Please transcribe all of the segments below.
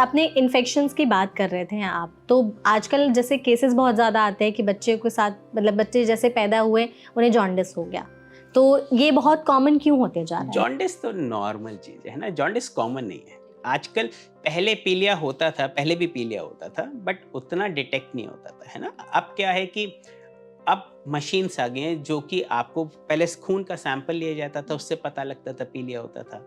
अपने इन्फेक्शंस की बात कर रहे थे आप, तो आजकल जैसे केसेस बहुत ज़्यादा आते हैं कि बच्चे के साथ, मतलब बच्चे जैसे पैदा हुए उन्हें जॉन्डिस हो गया, तो ये बहुत कॉमन क्यों होते जा रहा है? जॉन्डिस तो नॉर्मल चीज है ना, जॉन्डिस कॉमन नहीं है आजकल। पहले पीलिया होता था, पहले भी पीलिया होता था, बट उतना डिटेक्ट नहीं होता था, है ना। अब क्या है कि अब मशीन्स आ गए हैं जो कि आपको पहले खून का सैंपल लिया जाता था, उससे पता लगता था पीलिया होता था।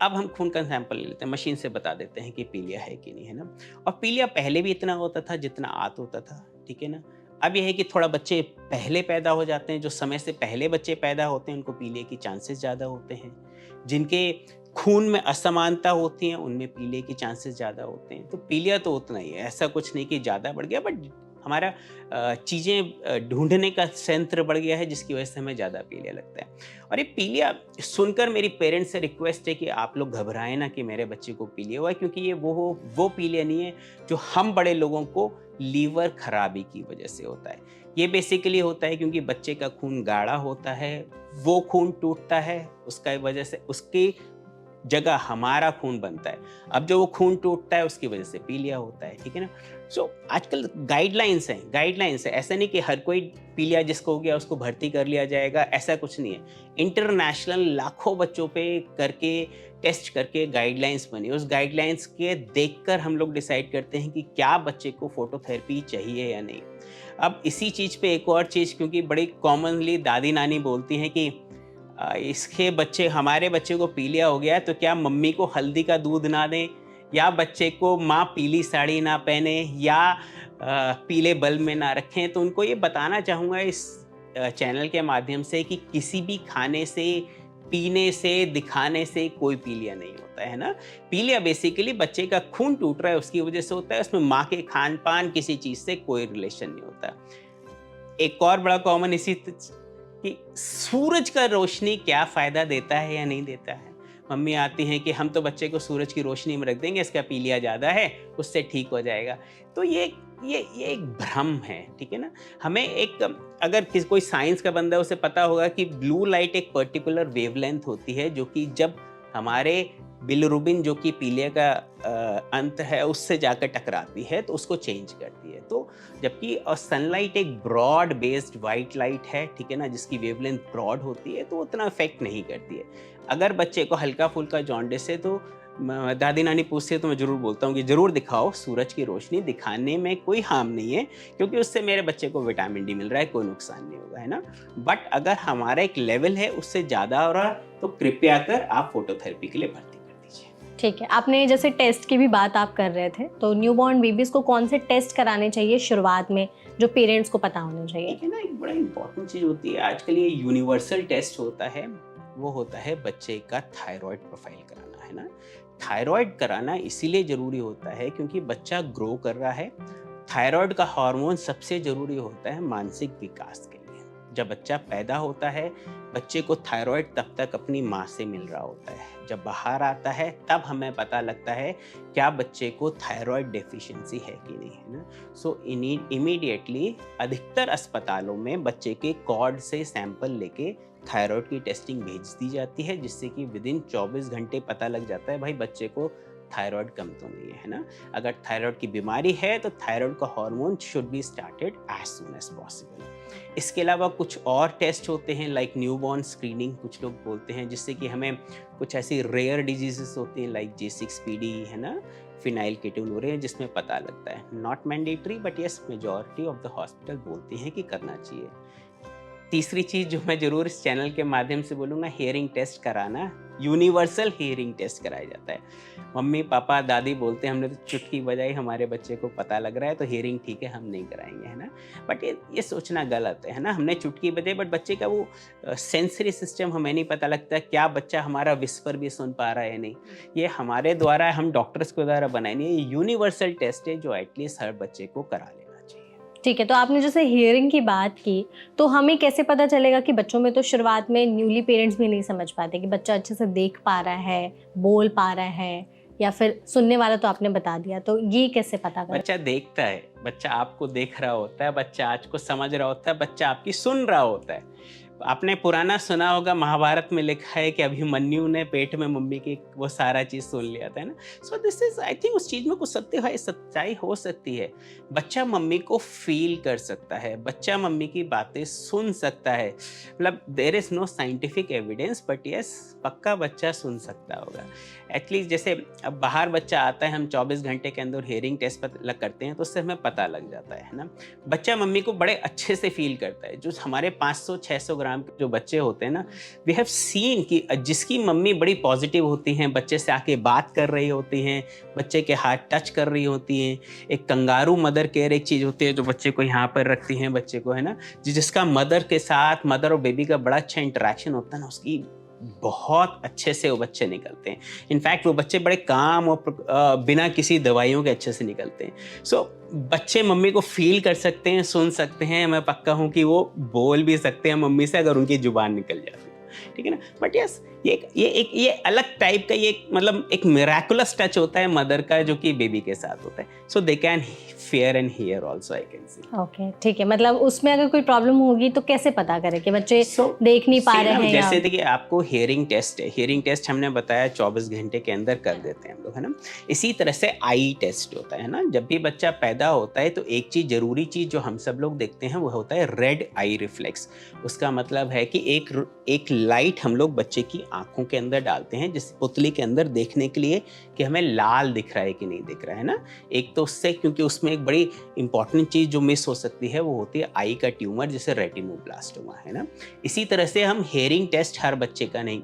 अब हम खून का सैंपल ले लेते हैं, मशीन से बता देते हैं कि पीलिया है कि नहीं, है ना। और पीलिया पहले भी इतना होता था जितना आत होता था, ठीक है ना। अब यह है कि थोड़ा बच्चे पहले पैदा हो जाते हैं, जो समय से पहले बच्चे पैदा होते हैं उनको पीलिया की चांसेस ज़्यादा होते हैं। जिनके खून में असमानता होती है उनमें पीलिया की चांसेस ज़्यादा होते हैं। तो पीलिया तो उतना ही है, ऐसा कुछ नहीं कि ज़्यादा बढ़ गया, बट हमारा चीज़ें ढूंढने का तंत्र बढ़ गया है, जिसकी वजह से हमें ज़्यादा पीलिया लगता है। और ये पीलिया सुनकर मेरी पेरेंट्स से रिक्वेस्ट है कि आप लोग घबराएं ना कि मेरे बच्चे को पीलिया हुआ है, क्योंकि ये वो पीलिया नहीं है जो हम बड़े लोगों को लीवर खराबी की वजह से होता है। ये बेसिकली होता है क्योंकि बच्चे का खून गाढ़ा होता है, वो खून टूटता है, उसका वजह से उसकी जगह हमारा खून बनता है। अब जो वो खून टूटता है उसकी वजह से पीलिया होता है, ठीक है ना। सो आजकल गाइडलाइंस है, ऐसा नहीं कि हर कोई पीलिया जिसको हो गया उसको भर्ती कर लिया जाएगा, ऐसा कुछ नहीं है। इंटरनेशनल लाखों बच्चों पे करके टेस्ट करके गाइडलाइंस बनी, उस गाइडलाइंस के देखकर हम लोग डिसाइड करते हैं कि क्या बच्चे को फोटोथेरेपी चाहिए या नहीं। अब इसी चीज पे एक और चीज, क्योंकि बड़ी कॉमनली दादी नानी बोलती हैं कि इसके बच्चे हमारे बच्चे को पीलिया हो गया है तो क्या मम्मी को हल्दी का दूध ना दें, या बच्चे को माँ पीली साड़ी ना पहने, या पीले बल्ब में ना रखें। तो उनको ये बताना चाहूँगा इस चैनल के माध्यम से कि किसी भी खाने से, पीने से, दिखाने से कोई पीलिया नहीं होता है ना। पीलिया बेसिकली बच्चे का खून टूट रहा है उसकी वजह से होता है, उसमें माँ के खान पान किसी चीज़ से कोई रिलेशन नहीं होता। एक और बड़ा कॉमन इसी कि सूरज का रोशनी क्या फ़ायदा देता है या नहीं देता है। मम्मी आती हैं कि हम तो बच्चे को सूरज की रोशनी में रख देंगे, इसका पीलिया ज़्यादा है, उससे ठीक हो जाएगा। तो ये एक भ्रम है, ठीक है ना। हमें एक, अगर कोई साइंस का बंदा उसे पता होगा कि ब्लू लाइट एक पर्टिकुलर वेवलेंथ होती है जो कि जब हमारे बिलिरुबिन जो कि पीलिया का अंत है उससे जाकर टकराती है तो उसको चेंज करती है। तो जबकि सनलाइट एक ब्रॉड बेस्ड वाइट लाइट है, ठीक है ना, जिसकी वेवलेंथ ब्रॉड होती है तो उतना इफेक्ट नहीं करती है। अगर बच्चे को हल्का फुल्का जॉन्डिस है तो दादी नानी पूछती है तो मैं जरूर बोलता हूँ कि जरूर दिखाओ सूरज की रोशनी, दिखाने में कोई हार्म नहीं है, क्योंकि उससे मेरे बच्चे को विटामिन डी मिल रहा है, कोई नुकसान नहीं होगा, है ना। बट अगर हमारा एक लेवल है उससे ज़्यादा हो रहा तो कृपया कर आप फोटोथेरेपी के लिए भर्ती कर दीजिए। ठीक है, आपने जैसे टेस्ट की भी बात आप कर रहे थे, तो न्यूबॉर्न बेबीज को कौन से टेस्ट कराने चाहिए शुरुआत में, जो पेरेंट्स को पता होना चाहिए? ठीक है ना, एक बड़ा इंपॉर्टेंट चीज़ होती है आजकल, ये यूनिवर्सल टेस्ट होता है, वो होता है बच्चे का थायराइड प्रोफाइल कराना, है ना। थायराइड कराना इसीलिए ज़रूरी होता है क्योंकि बच्चा ग्रो कर रहा है। थायराइड का हार्मोन सबसे ज़रूरी होता है मानसिक विकास के लिए। जब बच्चा पैदा होता है, बच्चे को थायराइड तब तक अपनी माँ से मिल रहा होता है, जब बाहर आता है तब हमें पता लगता है क्या बच्चे को थायराइड डेफिशिएंसी है कि नहीं, है ना। सो इमीडिएटली अधिकतर अस्पतालों में बच्चे के कॉर्ड से सैंपल लेके थायराइड की टेस्टिंग भेज दी जाती है, जिससे कि विदिन 24 घंटे पता लग जाता है भाई बच्चे को थायराइड कम तो नहीं है ना। अगर थायराइड की बीमारी है तो थायराइड का hormone should be started as soon as possible. इसके अलावा कुछ और टेस्ट होते हैं लाइक न्यूबॉर्न स्क्रीनिंग कुछ लोग बोलते हैं, जिससे कि हमें कुछ ऐसी रेयर डिजीजेस होती हैं लाइक G6PD, है ना, फिनाइल कीटोनुरिया, जिसमें पता लगता है। Not mandatory but yes majority of the hospital बोलती हैं कि करना चाहिए। तीसरी चीज़ जो मैं ज़रूर इस चैनल के माध्यम से बोलूँगा, हियरिंग टेस्ट कराना। यूनिवर्सल हियरिंग टेस्ट कराया जाता है। मम्मी पापा दादी बोलते हैं हमने तो चुटकी बजाई, हमारे बच्चे को पता लग रहा है तो हियरिंग ठीक है, हम नहीं कराएंगे, है ना। बट ये सोचना गलत है ना। हमने चुटकी बजाई बट बच्चे का वो सेंसरी सिस्टम हमें नहीं पता लगता क्या बच्चा हमारा विस्पर भी सुन पा रहा है या नहीं। ये हमारे द्वारा, हम डॉक्टर्स के द्वारा बनाए नहीं, ये यूनिवर्सल टेस्ट है जो एटलीस्ट हर बच्चे को करा लेना चाहिए। ठीक है, तो आपने जैसे हियरिंग की बात की, तो हमें कैसे पता चलेगा कि बच्चों में तो शुरुआत में न्यूली पेरेंट्स भी नहीं समझ पाते कि बच्चा अच्छे से देख पा रहा है, बोल पा रहा है, या फिर सुनने वाला तो आपने बता दिया, तो ये कैसे पता करें? बच्चा देखता है, बच्चा आपको देख रहा होता है, बच्चा आज को समझ रहा होता है, बच्चा आपकी सुन रहा होता है। आपने पुराना सुना होगा, महाभारत में लिखा है कि अभिमन्यु ने पेट में मम्मी की वो सारा चीज़ सुन लिया था, है ना। So this is, I think उस चीज़ में कुछ सच्चाई हो सकती है। बच्चा मम्मी को फील कर सकता है, बच्चा मम्मी की बातें सुन सकता है, मतलब there is no scientific evidence, but yes, पक्का बच्चा सुन सकता होगा। एटलीस्ट जैसे अब बाहर बच्चा आता है, हम 24 घंटे के अंदर हियरिंग टेस्ट करते हैं, तो उससे हमें पता लग जाता है ना। बच्चा मम्मी को बड़े अच्छे से फील करता है। जो हमारे 500-600 ग्राम के जो बच्चे होते हैं ना, वी हैव सीन कि जिसकी मम्मी बड़ी पॉजिटिव होती हैं, बच्चे से आके बात कर रही होती हैं, बच्चे के हाथ टच कर रही होती हैं। एक कंगारू मदर केयर एक चीज़ होती है जो बच्चे को यहाँ पर रखती हैं, बच्चे को, है ना, जिसका मदर के साथ, मदर और बेबी का बड़ा अच्छा इंटरेक्शन होता है ना, उसकी बहुत अच्छे से वो बच्चे निकलते हैं। इनफैक्ट वो बच्चे बड़े काम और बिना किसी दवाइयों के अच्छे से निकलते हैं। सो बच्चे मम्मी को फील कर सकते हैं, सुन सकते हैं। मैं पक्का हूँ कि वो बोल भी सकते हैं मम्मी से, अगर उनकी जुबान निकल जाती है, ठीक है ना। बट यस, ये अलग टाइप का, ये मतलब एक मिराकुलस टच होता है मदर का, जो कि बेबी के साथ होता है। So they can fear and hear also, I can see. Okay, ठीक है। मतलब उसमें अगर कोई प्रॉब्लम होगी तो कैसे पता करें कि बच्चे देख नहीं पा रहे हैं? जैसे देखिए, आपको हियरिंग टेस्ट है, हियरिंग टेस्ट हमने बताया 24 घंटे के अंदर कर देते हैं हम लोग, है ना। इसी तरह से आई टेस्ट होता है ना। जब भी बच्चा पैदा होता है तो एक चीज़, जरूरी चीज़ जो हम सब लोग देखते हैं, वो होता है रेड आई रिफ्लेक्स। उसका मतलब है कि एक लाइट हम लोग बच्चे की आंखों के अंदर डालते हैं, जिस पुतली के अंदर, देखने के लिए कि हमें लाल दिख रहा है कि नहीं दिख रहा है ना। एक तो उससे, क्योंकि उसमें एक बड़ी इंपॉर्टेंट चीज़ जो मिस हो सकती है, वो होती है आई का ट्यूमर, जैसे रेटिनोब्लास्टोमा, है ना। इसी तरह से हम हेयरिंग टेस्ट हर बच्चे का नहीं,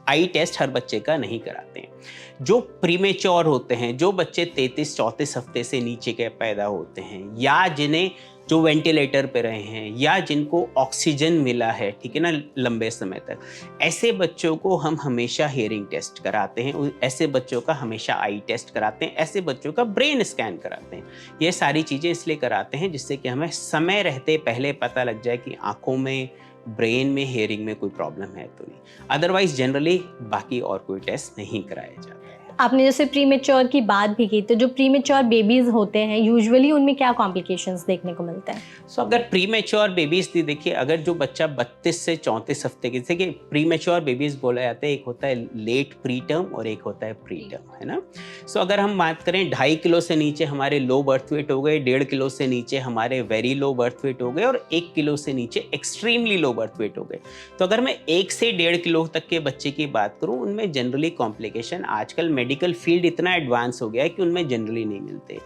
आई टेस्ट हर बच्चे का नहीं कराते हैं। जो प्रीमेच्योर होते हैं, जो बच्चे 33-34 हफ्ते से नीचे के पैदा होते हैं, या जिन्हें, जो वेंटिलेटर पे रहे हैं, या जिनको ऑक्सीजन मिला है, ठीक है ना, लंबे समय तक, ऐसे बच्चों को हम हमेशा हियरिंग टेस्ट कराते हैं। ऐसे बच्चों का हमेशा आई टेस्ट कराते हैं। ऐसे बच्चों का ब्रेन स्कैन कराते हैं। ये सारी चीज़ें इसलिए कराते हैं जिससे कि हमें समय रहते पहले पता लग जाए कि आँखों में, ब्रेन में, हियरिंग में कोई प्रॉब्लम है तो नहीं। अदरवाइज जनरली बाकी और कोई टेस्ट नहीं कराया जाता है। आपने जैसे प्रीमेच्योर की बात भी की, तो जो प्रीमेच्योर बेबीज होते हैं, यूजुअली उनमें क्या कॉम्प्लिकेशंस देखने को मिलते हैं? सो अगर प्रीमेच्योर बेबीज थी, देखिए, अगर जो बच्चा 32 से 34 हफ्ते के, जैसे कि प्रीमेच्योर बेबीज बोला जाता है, एक होता है लेट प्री टर्म और एक होता है प्री टर्म, है ना। सो अगर हम बात करें, 2.5 किलो से नीचे हमारे लो बर्थ वेट हो गए, 1.5 किलो से नीचे हमारे वेरी लो बर्थ वेट हो गए, और 1 किलो से नीचे एक्सट्रीमली लो बर्थ वेट हो गए। तो अगर मैं 1 से 1.5 किलो तक के बच्चे की बात करूँ, उनमें जनरली कॉम्प्लिकेशन, आजकल मेडिकल फील्ड इतना एडवांस हो गया है कि उनमें जनरली नहीं मिलते।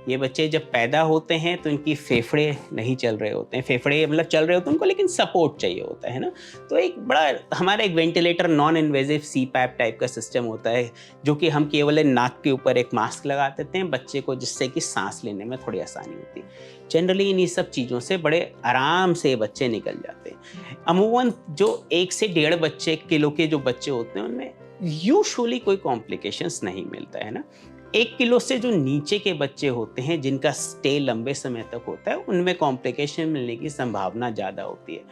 ये बच्चे जब पैदा होते हैं तो इनकी फेफड़े नहीं चल रहे होते हैं, फेफड़े मतलब चल रहे होते हैं उनको, लेकिन सपोर्ट चाहिए होता है ना। तो एक बड़ा हमारा एक ventilator, non invasive CPAP type का सिस्टम होता है, जो कि हम केवल नाक के ऊपर एक मास्क लगा देते हैं बच्चे को, जिससे कि सांस लेने में थोड़ी आसानी होती है। जनरली इन्हीं सब चीज़ों से बड़े आराम से बच्चे निकल जाते हैं। अमूमन जो 1 से 1.5 किलो के जो बच्चे होते हैं, उनमें यूजुअली कोई कॉम्प्लिकेशंस नहीं मिलता है ना। 1 किलो से जो नीचे के बच्चे होते हैं, जिनका स्टे लंबे समय तक होता है, उनमें कॉम्प्लिकेशन मिलने की संभावना ज़्यादा होती है।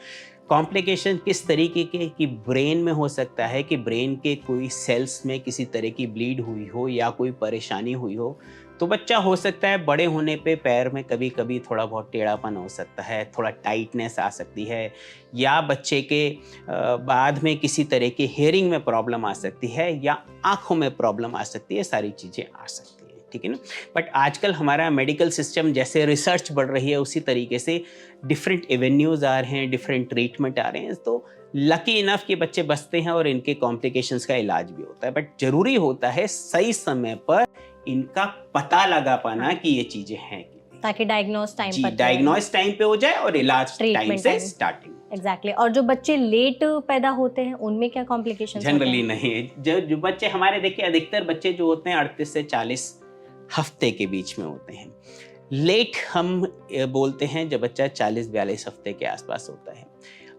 कॉम्प्लिकेशन किस तरीके के, कि ब्रेन में हो सकता है कि ब्रेन के कोई सेल्स में किसी तरह की ब्लीड हुई हो या कोई परेशानी हुई हो। तो बच्चा हो सकता है बड़े होने पे पैर में कभी कभी थोड़ा बहुत टेढ़ापन हो सकता है, थोड़ा टाइटनेस आ सकती है, या बच्चे के बाद में किसी तरह के हेयरिंग में प्रॉब्लम आ सकती है, या आँखों में प्रॉब्लम आ सकती है, सारी चीज़ें आ सकती हैं, ठीक है ना। बट आजकल हमारा मेडिकल सिस्टम, जैसे रिसर्च बढ़ रही है, उसी तरीके से डिफरेंट एवेन्यूज़ आ रहे हैं, डिफरेंट ट्रीटमेंट आ रहे हैं। तो लकी इनफ कि बच्चे बचते हैं और इनके कॉम्प्लिकेशंस का इलाज भी होता है। बट जरूरी होता है सही समय पर इनका पता लगा पाना कि ये चीज़ें हैं, ताकि डायग्नोस टाइम पे हो जाए और इलाज टाइम से स्टार्टिंग। एग्जैक्टली। और जो बच्चे लेट पैदा होते हैं, उनमें क्या कॉम्प्लिकेशंस होते हैं? जनरली नहीं। जो बच्चे हमारे, देखिए, अधिकतर बच्चे जो होते हैं 38 से 40 हफ्ते के बीच में होते हैं। लेट हम बोलते हैं जब बच्चा 40-42 हफ्ते के आसपास होता है।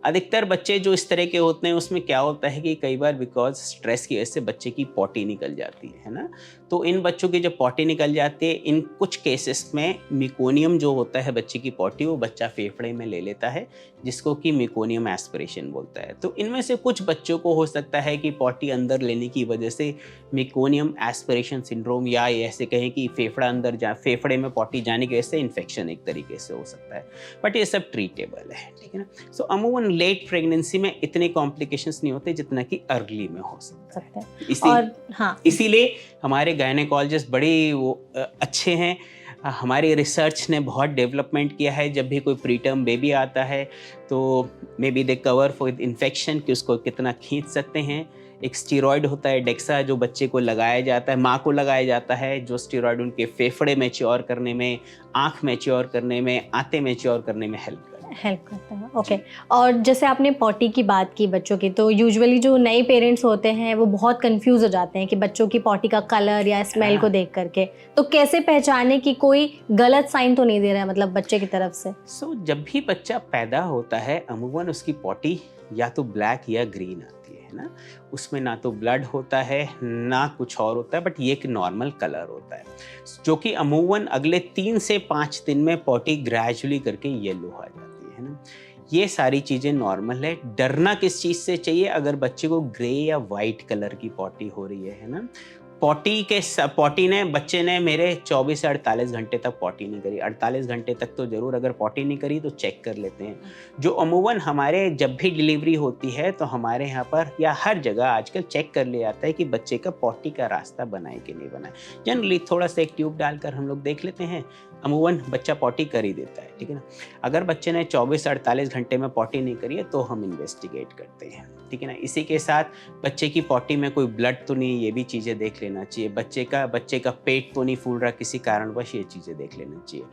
अधिकतर बच्चे जो इस तरह के होते हैं, उसमें क्या होता है कि कई बार बिकॉज स्ट्रेस की वजह से बच्चे की पॉटी निकल जाती है ना। तो तो इन बच्चों की जब पॉटी निकल जाती है, इन कुछ केसेस में मिकोनियम जो होता है बच्चे की पॉटी, वो बच्चा फेफड़े में ले लेता है, जिसको कि मिकोनियम एस्पिरेशन बोलता है। तो इनमें से कुछ बच्चों को हो सकता है कि पॉटी अंदर लेने की वजह से मिकोनियम एस्पिरेशन सिंड्रोम, या ऐसे कहें कि फेफड़े में पॉटी जाने की वजह से इन्फेक्शन एक तरीके से हो सकता है, बट ये सब ट्रीटेबल है, ठीक है ना। सो अमूमन लेट प्रेगनेंसी में इतने कॉम्प्लिकेशंस नहीं होते जितना कि अर्ली में हो सकता है। इसीलिए हमारे गायनेकोलॉजिस्ट बड़े अच्छे हैं। हमारी रिसर्च ने बहुत डेवलपमेंट किया है। जब भी कोई प्रीटर्म बेबी आता है तो may be they cover for infection कि उसको कितना खींच सकते हैं। एक स्टीरॉयड होता है डेक्सा, जो बच्चे को लगाया जाता है, माँ को लगाया जाता है, जो स्टीरॉयड उनके फेफड़े मैच्योर करने में, आँख मैच्योर करने में, आंतें मैच्योर करने में हेल्प करता है। ओके। और जैसे आपने पॉटी की बात की बच्चों की, तो यूजुअली जो नए पेरेंट्स होते हैं वो बहुत कंफ्यूज हो जाते हैं कि बच्चों की पॉटी का कलर या स्मेल को देख करके, तो कैसे पहचाने कि कोई गलत साइन तो नहीं दे रहा है मतलब बच्चे की तरफ से? जब भी बच्चा पैदा होता है अमूमन उसकी पॉटी या तो ब्लैक या ग्रीन आती है ना, उसमें ना तो ब्लड होता है ना कुछ और होता है, बट ये एक नॉर्मल कलर होता है, जो कि अमूमन अगले 3 से 5 दिन में पॉटी ग्रेजुअली करके येलो आ जाती है ना। ये सारी चीज़ें नॉर्मल है। डरना किस चीज़ से चाहिए? अगर बच्चे को ग्रे या वाइट कलर की पॉटी हो रही है ना, बच्चे ने मेरे 24 से 48 घंटे तक पॉटी नहीं करी, 48 घंटे तक तो जरूर, अगर पॉटी नहीं करी तो चेक कर लेते हैं। जो अमूमन हमारे जब भी डिलीवरी होती है तो हमारे यहाँ पर या हर जगह आजकल चेक कर लिया जाता है कि बच्चे का पॉटी का रास्ता बनाए कि नहीं बनाए। जनरली थोड़ा सा एक ट्यूब डालकर हम लोग देख लेते हैं, अमूमन बच्चा पॉटी कर ही देता है, ठीक है ना। अगर बच्चे ने 24 से 48 घंटे में पॉटी नहीं करी है तो हम इन्वेस्टिगेट करते हैं, ठीक है ना। इसी के साथ बच्चे की पॉटी में कोई ब्लड तो नहीं, ये भी चीज़ें देख लेना चाहिए। बच्चे का पेट तो नहीं फूल रहा किसी कारणवश, ये चीज़ें देख लेना चाहिए।